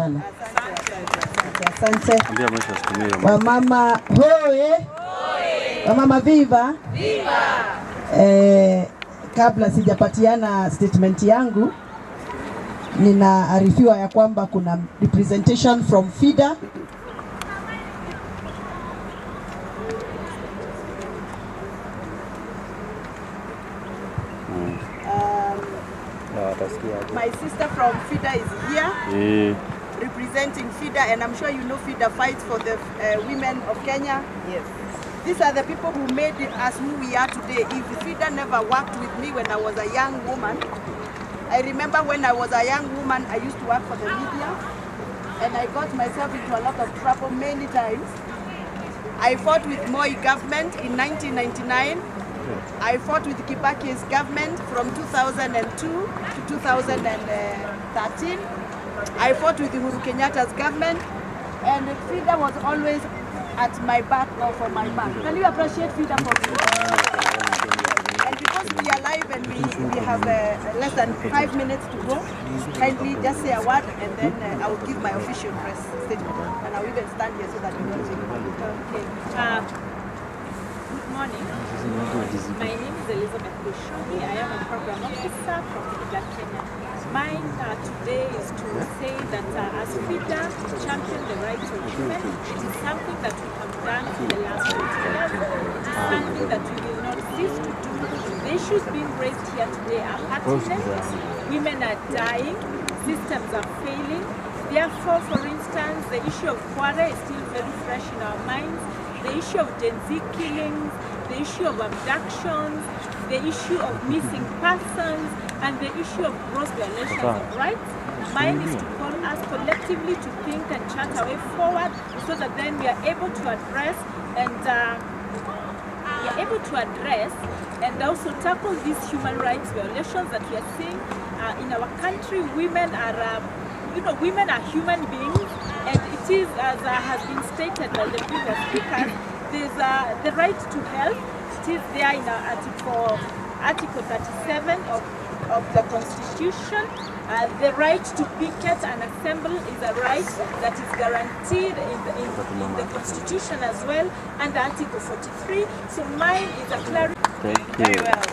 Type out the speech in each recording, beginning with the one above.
sana. Asante. Wamama hoe. Wamama viva. Kabla sijapatiana statement yangu, ninaarifiwa ya kwamba kuna representation from FIDA. My sister from FIDA is here, representing FIDA, and I'm sure you know FIDA fights for the women of Kenya. Yes. These are the people who made us who we are today. If FIDA never worked with me when I was a young woman, I remember when I was a young woman, I used to work for the media, and I got myself into a lot of trouble many times. I fought with Moi government in 1999. I fought with Kibaki's government from 2002 to 2013. I fought with Uhuru Kenyatta's government, and FIDA was always at my back or for my back. Can you appreciate FIDA for me? And because we are live and we have less than 5 minutes to go, kindly just say a word, and then I will give my official press statement. And I will even stand here so that we don't take it. Okay. Good morning. My name is Elizabeth Bushogi. I am a program officer from FIDA Kenya. Mine today is to say that as FIDA to champion the rights of women, it is something that we have done for the last 20 years. It is something that we will not cease to do. The issues being raised here today are pertinent. Women are dying, systems are failing. Therefore, for instance, the issue of Kware is still very fresh in our minds. The issue of Gen Z killings, the issue of abductions, the issue of missing persons, and the issue of gross violations of rights. Mine is to call us collectively to think and chart our way forward, so that then we are able to address and also tackle these human rights violations that we are seeing in our country. Women are, women are human beings. And it is, as has been stated by the previous speakers, there's the right to health. It is there in Article 37 of the Constitution. The right to picket and assemble is a right that is guaranteed in the Constitution as well, and Article 43. So mine is a clarification. Thank you. Very well.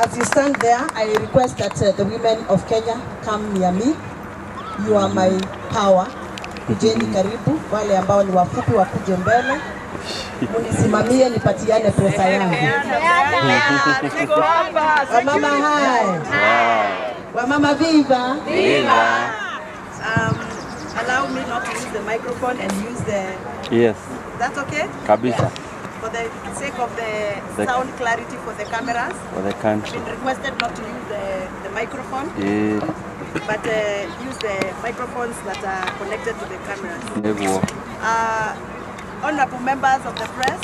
As you stand there, I request that the women of Kenya come near me. You are my power. Kujeni karibu, wale ambao ni wafupi wakuje mbele. Munisimamie nipatiane pesa yangu. Wamama hai. Wamama viva. Viva. Allow me not to use the microphone and use the... Yes. That's okay? Kabisa. For the sake of the sound clarity for the cameras. For the country. I've been requested not to use the microphone. Yeah. But use the microphones that are connected to the cameras. Honorable members of the press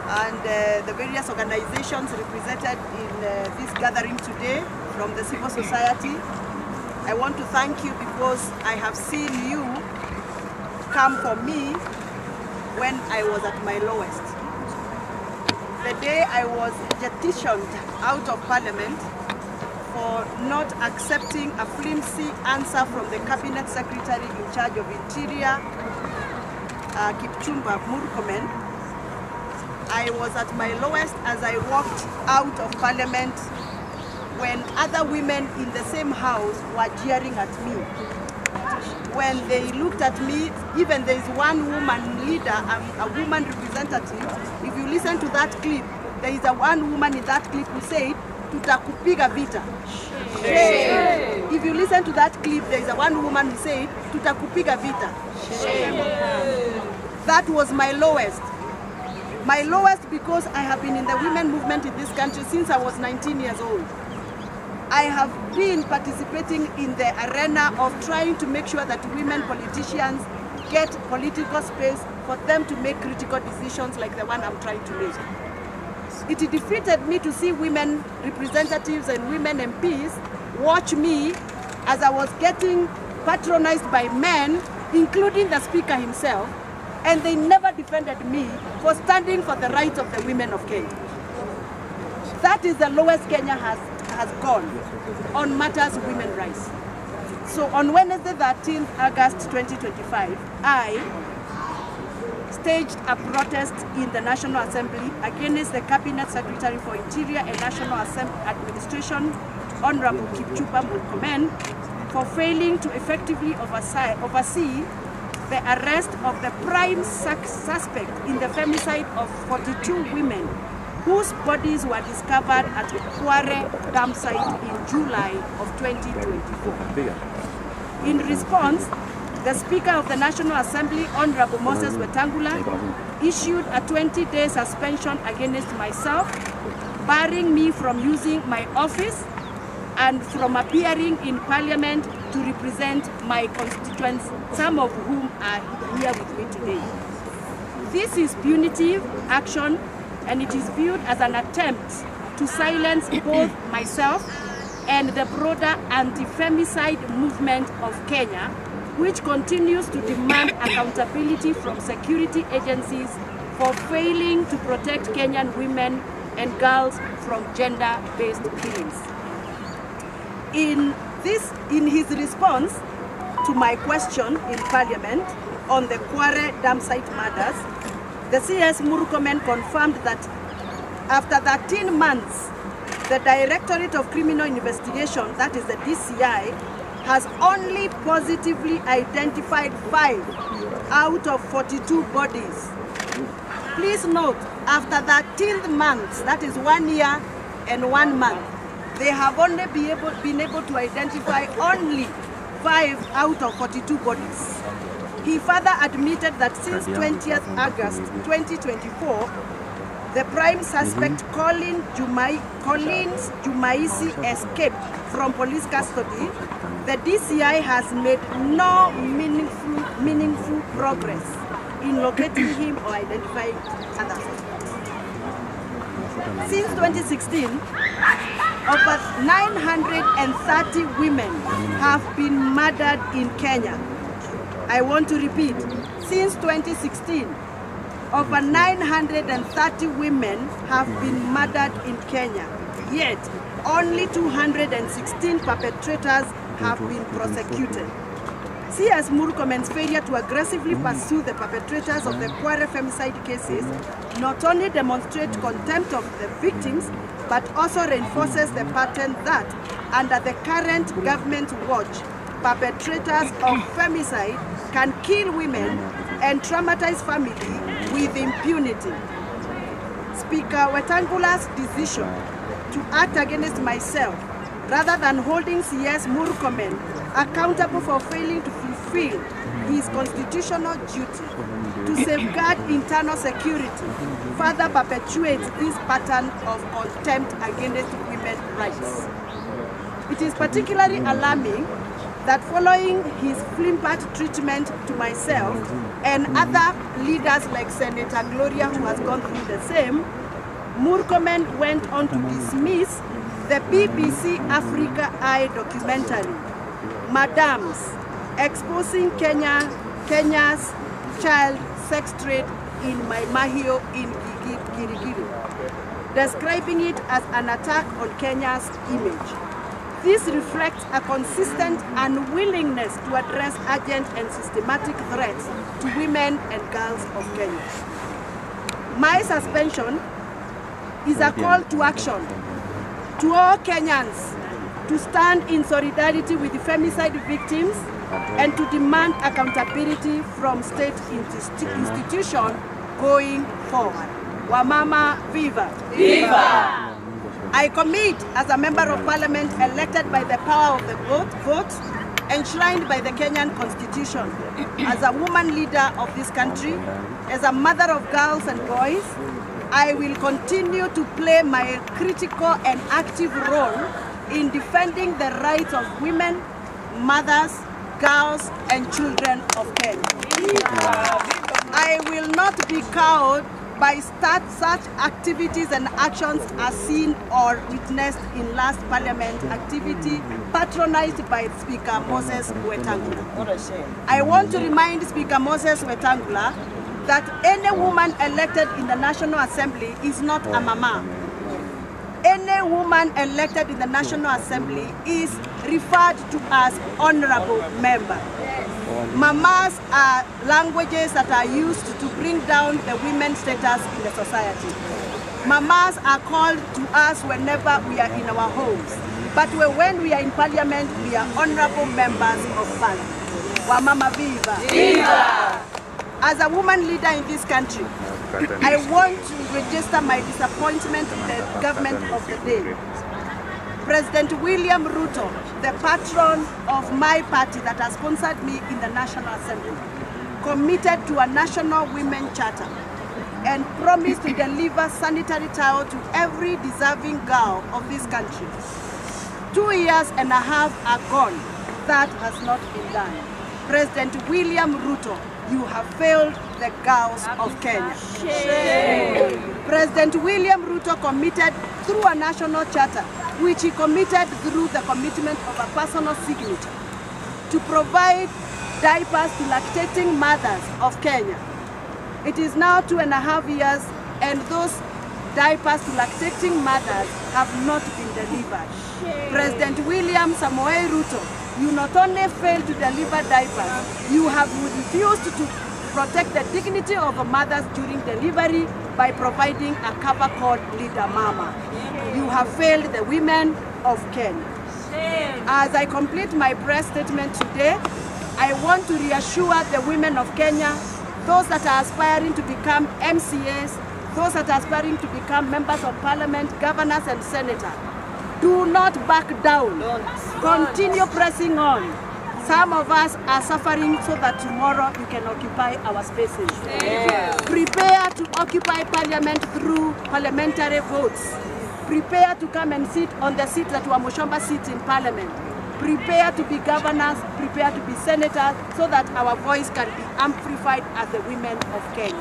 and the various organizations represented in this gathering today from the civil society, I want to thank you because I have seen you come for me when I was at my lowest. The day I was petitioned out of Parliament for not accepting a flimsy answer from the Cabinet Secretary in charge of Interior, Kipchumba, Murkomen, I was at my lowest as I walked out of Parliament when other women in the same house were jeering at me. When they looked at me, even there is one woman leader, a woman representative, if you listen to that clip, there is one woman in that clip who said, "Tutakupiga vita." Shame. If you listen to that clip, there is one woman who said, "Tutakupiga vita." Shame. That was my lowest. My lowest because I have been in the women movement in this country since I was 19 years old. I have been participating in the arena of trying to make sure that women politicians get political space for them to make critical decisions like the one I'm trying to make. It defeated me to see women representatives and women MPs watch me as I was getting patronized by men, including the Speaker himself, and they never defended me for standing for the rights of the women of Kenya. That is the lowest Kenya has gone on matters of women's rights. So on Wednesday, 13th August 2025, I staged a protest in the National Assembly against the Cabinet Secretary for Interior and National Administration, Honorable Kipchumba Murkomen, for failing to effectively oversee the arrest of the prime suspect in the femicide of 42 women whose bodies were discovered at the Kware Dumpsite in July of 2024. In response, the Speaker of the National Assembly, Honorable Moses Wetangula, issued a 20-day suspension against myself, barring me from using my office and from appearing in Parliament to represent my constituents, some of whom are here with me today. This is punitive action, and it is viewed as an attempt to silence both myself and the broader anti-femicide movement of Kenya, which continues to demand accountability from security agencies for failing to protect Kenyan women and girls from gender-based killings. In his response to my question in Parliament on the Kware Dumpsite murders, the CS Murkomen confirmed that after 13 months, the Directorate of Criminal Investigations, that is the DCI, has only positively identified 5 out of 42 bodies. Please note, after 13 months, that is 1 year and 1 month, they have only been able to identify only 5 out of 42 bodies. He further admitted that since 20th August 2024, the prime suspect Collins Jumaisi escaped from police custody. The DCI has made no meaningful progress in locating him or identifying other suspects. Since 2016, over 930 women have been murdered in Kenya. I want to repeat, since 2016, over 930 women have been murdered in Kenya, yet only 216 perpetrators have been prosecuted. CS Murkomen's failure to aggressively pursue the perpetrators of the Kware femicide cases not only demonstrates contempt of the victims, but also reinforces the pattern that, under the current government watch, perpetrators of femicide can kill women and traumatize family with impunity. Speaker Wetangula's decision to act against myself, rather than holding CS Murkomen accountable for failing to fulfill his constitutional duty to safeguard internal security, further perpetuates this pattern of contempt against women's rights. It is particularly alarming that following his flippant treatment to myself and other leaders like Senator Gloria, who has gone through the same, Murkomen went on to dismiss the BBC Africa Eye documentary, Madams, exposing Kenya's child sex trade in Maimahio in Girigiri, describing it as an attack on Kenya's image. This reflects a consistent unwillingness to address urgent and systematic threats to women and girls of Kenya. My suspension is a call to action to all Kenyans to stand in solidarity with the femicide victims and to demand accountability from state institutions going forward. Wamama Viva! Viva! I commit as a member of Parliament elected by the power of the vote, enshrined by the Kenyan Constitution, as a woman leader of this country, as a mother of girls and boys, I will continue to play my critical and active role in defending the rights of women, mothers, girls, and children of Kenya. I will not be cowed by such activities and actions as seen or witnessed in last Parliament activity patronized by Speaker Moses Wetangula. I want to remind Speaker Moses Wetangula that any woman elected in the National Assembly is not a mama. Any woman elected in the National Assembly is referred to as honorable member. Mamas are languages that are used to bring down the women's status in the society. Mamas are called to us whenever we are in our homes. But when we are in parliament, we are honorable members of parliament. Wamama viva! Viva! As a woman leader in this country, I want to register my disappointment with the government of the day. President William Ruto, the patron of my party that has sponsored me in the National Assembly, committed to a national women charter and promised to deliver sanitary towel to every deserving girl of this country. 2.5 years are gone. That has not been done. President William Ruto, you have failed the girls of Kenya. Shame. President William Ruto committed through a national charter, which he committed through the commitment of a personal signature, to provide diapers to lactating mothers of Kenya. It is now 2.5 years and those diapers to lactating mothers have not been delivered. Shame. President William Samoei Ruto, you not only failed to deliver diapers, you have refused to protect the dignity of mothers during delivery by providing a cover called Leader Mama. You have failed the women of Kenya. As I complete my press statement today, I want to reassure the women of Kenya, those that are aspiring to become MCAs, those that are aspiring to become members of parliament, governors and senators, do not back down. Continue pressing on. Some of us are suffering so that tomorrow you can occupy our spaces. Yeah. Prepare to occupy parliament through parliamentary votes. Prepare to come and sit on the seat that Wamuchomba sits in parliament. Prepare to be governors, prepare to be senators, so that our voice can be amplified as the women of Kenya.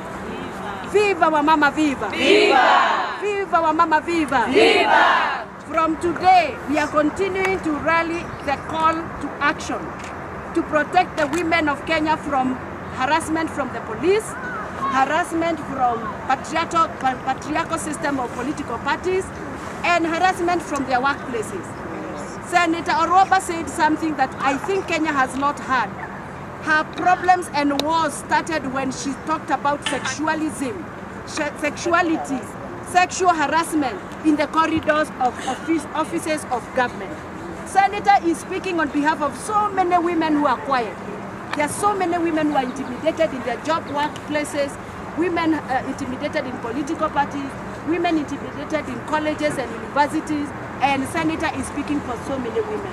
Viva Wamama Viva! Viva! Viva Wamama Viva! Viva! From today, we are continuing to rally the call to action to protect the women of Kenya from harassment from the police, harassment from patriarchal system of political parties, and harassment from their workplaces. Senator Oroba said something that I think Kenya has not heard. Her problems and wars started when she talked about sexuality, sexual harassment in the corridors of offices of government. Senator is speaking on behalf of so many women who are quiet. There are so many women who are intimidated in their job workplaces, women intimidated in political parties, women intimidated in colleges and universities, and Senator is speaking for so many women.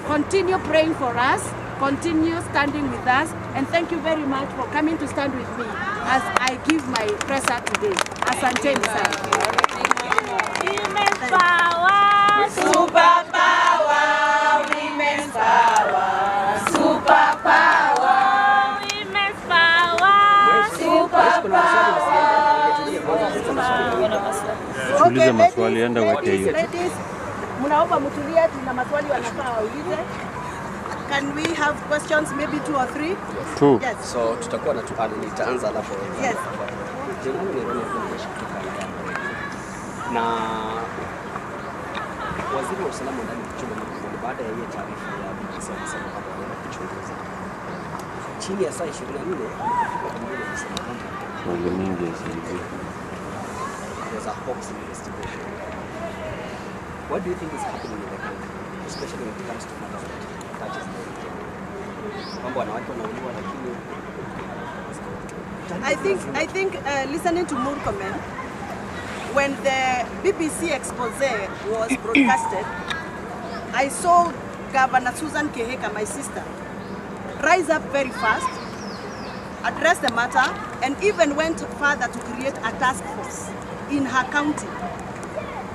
Continue praying for us, continue standing with us, and thank you very much for coming to stand with me as I give my presser today. Asanteni sana. Women's power, super power, women's power, super power, women's power, super power. Tuliza maswali enda weke hiyo. Mnaomba mtulie, tuna maswali wanafaa waulize. Can we have questions, maybe 2 or 3? 2. Yes. So tutakuwa na nitaanza alafu. Yes. Na waziri wa usalama ndani Kipchumba baada ya hiyo taarifa ya BBC alisema kwamba wanachunguza chini ya saa 24 Mambo mengi yasiyojulikana. There's a hoax investigation. What do you think is happening in the country, especially when it comes to matters that touches the region? Mambo wanawake wanauliwa lakini I think listening to Murkomen, when the BBC expose was broadcasted, I saw Governor Susan Keheka, my sister, rise up very fast, address the matter, and even went further to create a task force in her county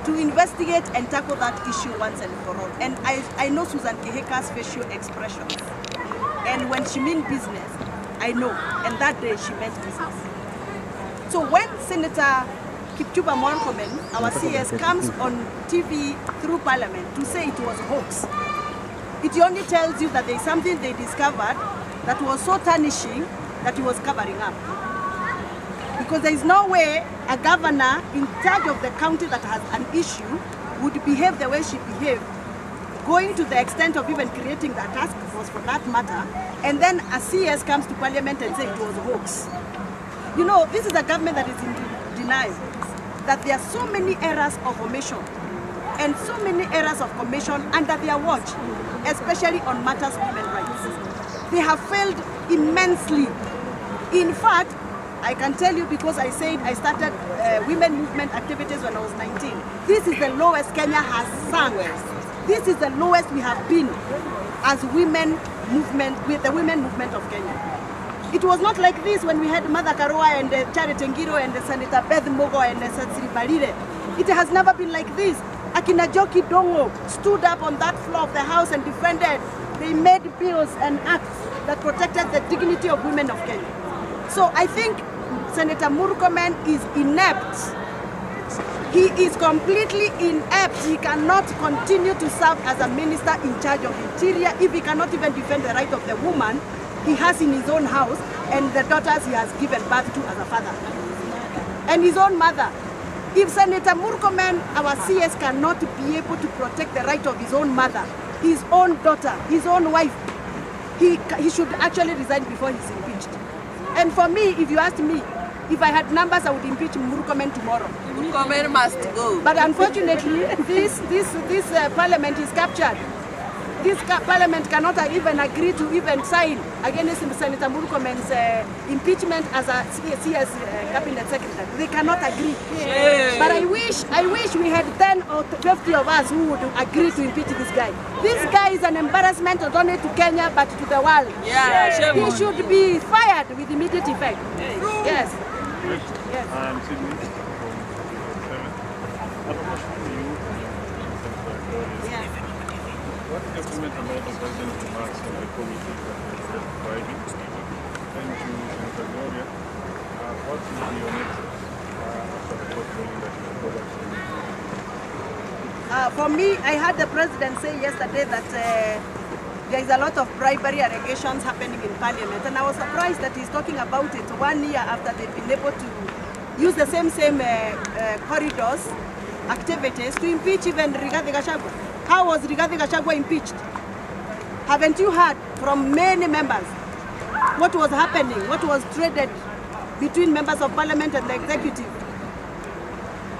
to investigate and tackle that issue once and for all. And I know Susan Keheka's facial expressions. And when she means business, I know. And that day she meant business. So when Senator Kipchumba Murkomen, our CS, comes on TV through Parliament to say it was a hoax, it only tells you that there is something they discovered that was so tarnishing that he was covering up. Because there is no way a governor in charge of the county that has an issue would behave the way she behaved going to the extent of even creating that task force for that matter, and then a CS comes to Parliament and says it was a hoax. You know, this is a government that is in denial, that there are so many errors of omission and so many errors of commission under their watch, especially on matters of human rights. They have failed immensely. In fact, I can tell you, because I said I started women movement activities when I was 19. This is the lowest Kenya has sunk. This is the lowest we have been as women movement, with the women movement of Kenya. It was not like this when we had Mother Karua and Charity Ngiro and Senator Beth Mogo and Satsiri Balire. It has never been like this. Akina Joki Dongo stood up on that floor of the house and defended. They made bills and acts that protected the dignity of women of Kenya. So I think Senator Murkomen is inept. He is completely inept. He cannot continue to serve as a minister in charge of interior if he cannot even defend the right of the woman he has in his own house and the daughters he has given birth to as a father. And his own mother. If Senator Murkomen, our CS, cannot be able to protect the right of his own mother, his own daughter, his own wife, he should actually resign before he's impeached. And for me, if you asked me, if I had numbers, I would impeach Murkomen tomorrow. Murkomen must go. But unfortunately, this parliament is captured. This parliament cannot even agree to even sign against Senator Murkomen's impeachment as a CS cabinet secretary. They cannot agree. Yeah. But I wish we had 10 or 50 of us who would agree to impeach this guy. This guy is an embarrassment not only to Kenya but to the world. Yeah. He should be fired with immediate effect. Yes. Yes. I'm Sydney from Seven. I have a question for you. What do you comment about the president's remarks on the committee that was just Friday? And to Senator Gloria, what will be your next steps after the court ruling that you have got? For me, I heard the president say yesterday that there is a lot of bribery allegations happening in Parliament, and I was surprised that he's talking about it 1 year after they've been able to use the same corridors, activities to impeach even Rigathi Gachagua. How was Rigathi Gachagua impeached? Haven't you heard from many members what was happening, what was traded between members of Parliament and the executive?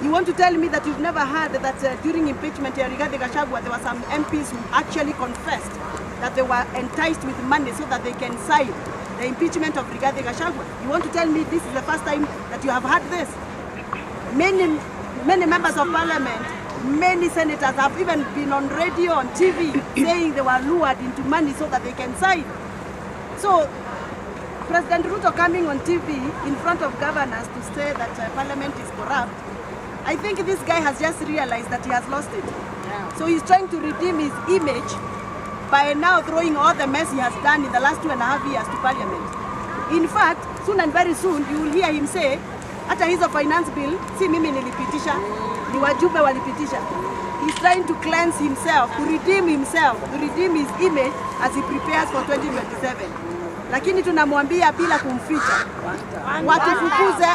You want to tell me that you've never heard that during impeachment here, Rigathi Gachagua, there were some MPs who actually confessed that they were enticed with money so that they can sign the impeachment of Rigathi Gachagua? You want to tell me this is the first time that you have heard this? Many members of Parliament, many senators have even been on radio, on TV, saying they were lured into money so that they can sign. So, President Ruto coming on TV in front of governors to say that Parliament is corrupt, I think this guy has just realized that he has lost it. Yeah. So he's trying to redeem his image by now throwing all the mess he has done in the last 2.5 years to Parliament. In fact, soon and very soon, you will hear him say, hata hizo finance bill, si mimi nilipitisha, ni wajumbe walipitisha. He's trying to cleanse himself, to redeem his image as he prepares for 2027. Lakini tunamwambia bila kumficha.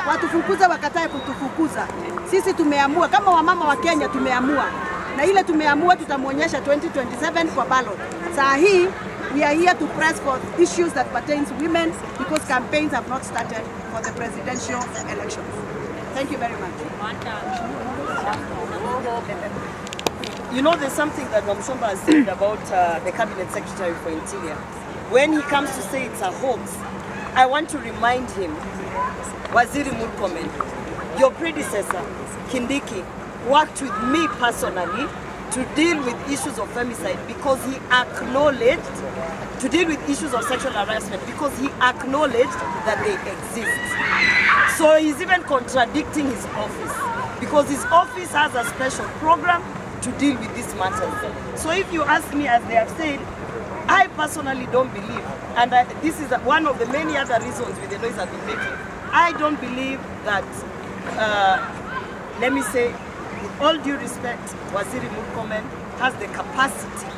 Watufukuze wakatae kutufukuza. Sisi tumeamua, kama wamama wa Kenya tumeamua. Na ile tumeamua tutamuonyesha 2027 kwa ballot. Saa hii, we are here to press for issues that pertain to women because campaigns have not started for the presidential elections. Thank you very much. You know, there's something that Wamuchomba has said about the Cabinet Secretary for Interior. When he comes to say it's a hoax, I want to remind him, Waziri Murkomen, your predecessor, Kindiki, worked with me personally to deal with issues of femicide because he acknowledged, to deal with issues of sexual harassment because he acknowledged that they exist. So he's even contradicting his office because his office has a special program to deal with these matters. So if you ask me, as they have said, I personally don't believe, and this is one of the many other reasons with the noise I've been making, I don't believe that, let me say, with all due respect, Waziri Murkomen has the capacity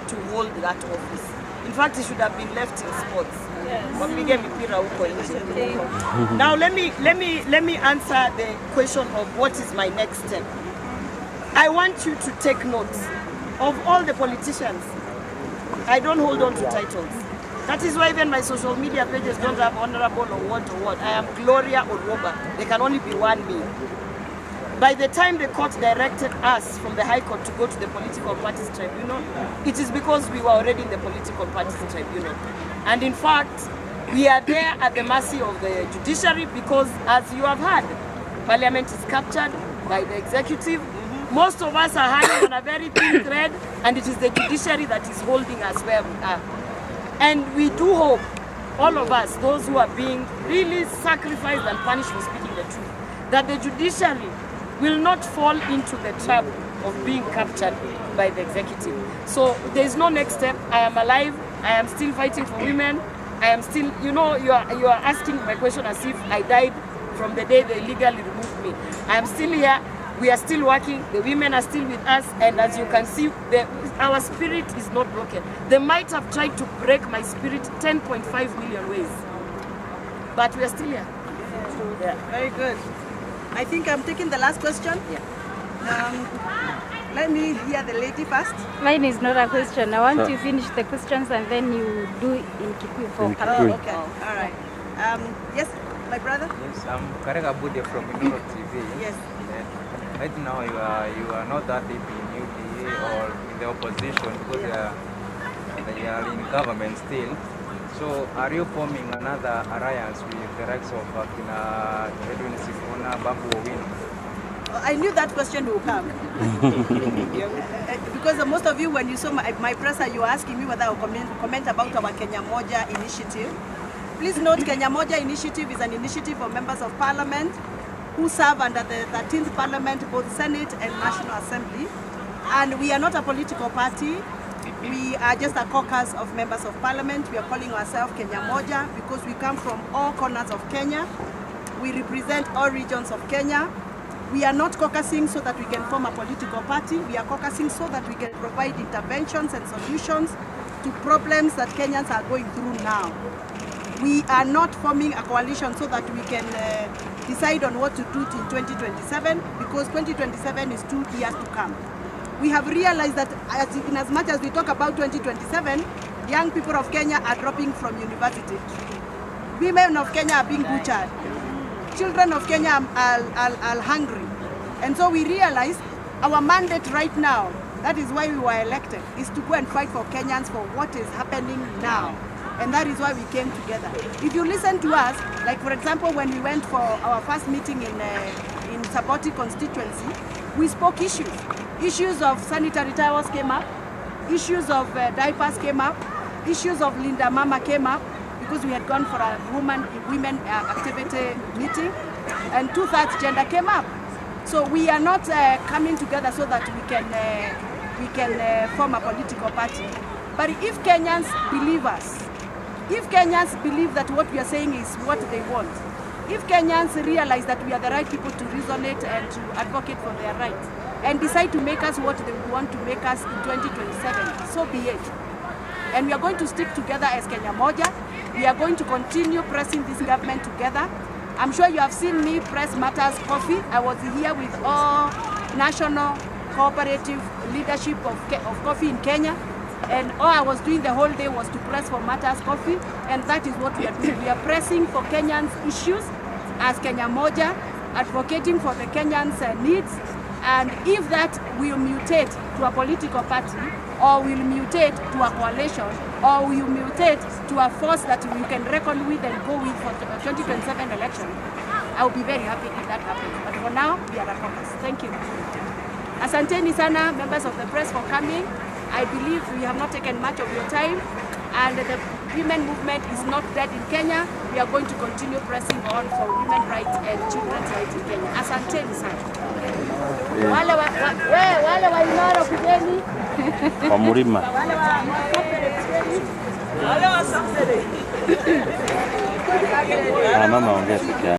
to hold that office. In fact, he should have been left in sports. Yes. Now let me answer the question of what is my next step. I want you to take notes of all the politicians, I don't hold on to titles. That is why even my social media pages don't have honorable or what. I am Gloria Oroba. There can only be one me. By the time the court directed us from the High Court to go to the Political Parties Tribunal, it is because we were already in the Political Parties Tribunal. And in fact, we are there at the mercy of the judiciary because, as you have heard, Parliament is captured by the executive. Most of us are hanging on a very thin thread, and it is the judiciary that is holding us where we are. And we do hope, all of us, those who are being really sacrificed and punished for speaking the truth, that the judiciary will not fall into the trap of being captured by the executive. So there is no next step. I am alive. I am still fighting for women. I am still, you know, you are asking my question as if I died from the day they illegally removed me. I am still here. We are still working. The women are still with us. And as you can see, our spirit is not broken. They might have tried to break my spirit 10.5 million ways. But we are still here. Yeah. Very good. I think I'm taking the last question. Yeah. Let me hear the lady first. Mine is not a question. I want to finish the questions and then you do in Kikuyu for Oh, okay. All right. Yes, my brother? Yes, I'm Karega Bude from Inoro TV. Yes. Right now you are not that deep in UDA or in the opposition because they are in government still. So are you forming another alliance with the likes of Edwin Sifuna, Babu Owino? I knew that question will come. Because most of you, when you saw my presser, you were asking me whether I will comment about our Kenya Moja initiative. Please note, Kenya Moja initiative is an initiative of members of parliament who serve under the 13th Parliament, both Senate and National Assembly. And we are not a political party. We are just a caucus of members of parliament. We are calling ourselves Kenya Moja because we come from all corners of Kenya. We represent all regions of Kenya. We are not caucusing so that we can form a political party. We are caucusing so that we can provide interventions and solutions to problems that Kenyans are going through now. We are not forming a coalition so that we can decide on what to do in 2027, because 2027 is 2 years to come. We have realized that in as much as we talk about 2027, young people of Kenya are dropping from university. Women of Kenya are being butchered. Children of Kenya are hungry. And so we realized our mandate right now, that is why we were elected, is to go and fight for Kenyans for what is happening now. And that is why we came together. If you listen to us, like for example, when we went for our first meeting in Saboti constituency, we spoke issues. Issues of sanitary towels came up, issues of diapers came up, issues of Linda Mama came up, because we had gone for a women activity meeting, and 2/3 gender came up. So we are not coming together so that we can form a political party. But if Kenyans believe us, if Kenyans believe that what we are saying is what they want, if Kenyans realize that we are the right people to resonate and to advocate for their rights, and decide to make us what they want to make us in 2027, so be it. And we are going to stick together as Kenya Moja. We are going to continue pressing this government together. I'm sure you have seen me press Matters Coffee. I was here with all national cooperative leadership of coffee in Kenya. And all I was doing the whole day was to press for Matters Coffee. And that is what we are doing. We are pressing for Kenyans' issues as Kenya Moja, advocating for the Kenyans' needs. And if that will mutate to a political party, or will mutate to a coalition, or will mutate to a force that we can reckon with and go with for the 2027 election, I will be very happy if that happens. But for now, we are a caucus. Thank you. Asanteni sana, members of the press, for coming. I believe we have not taken much of your time, and the women movement is not dead in Kenya. We are going to continue pressing on for women's rights and children's rights in Kenya. Asanteni sana. Wale wa Inoro kujeni. Kwa Murima. Wale wa Samsele. Mama ongea.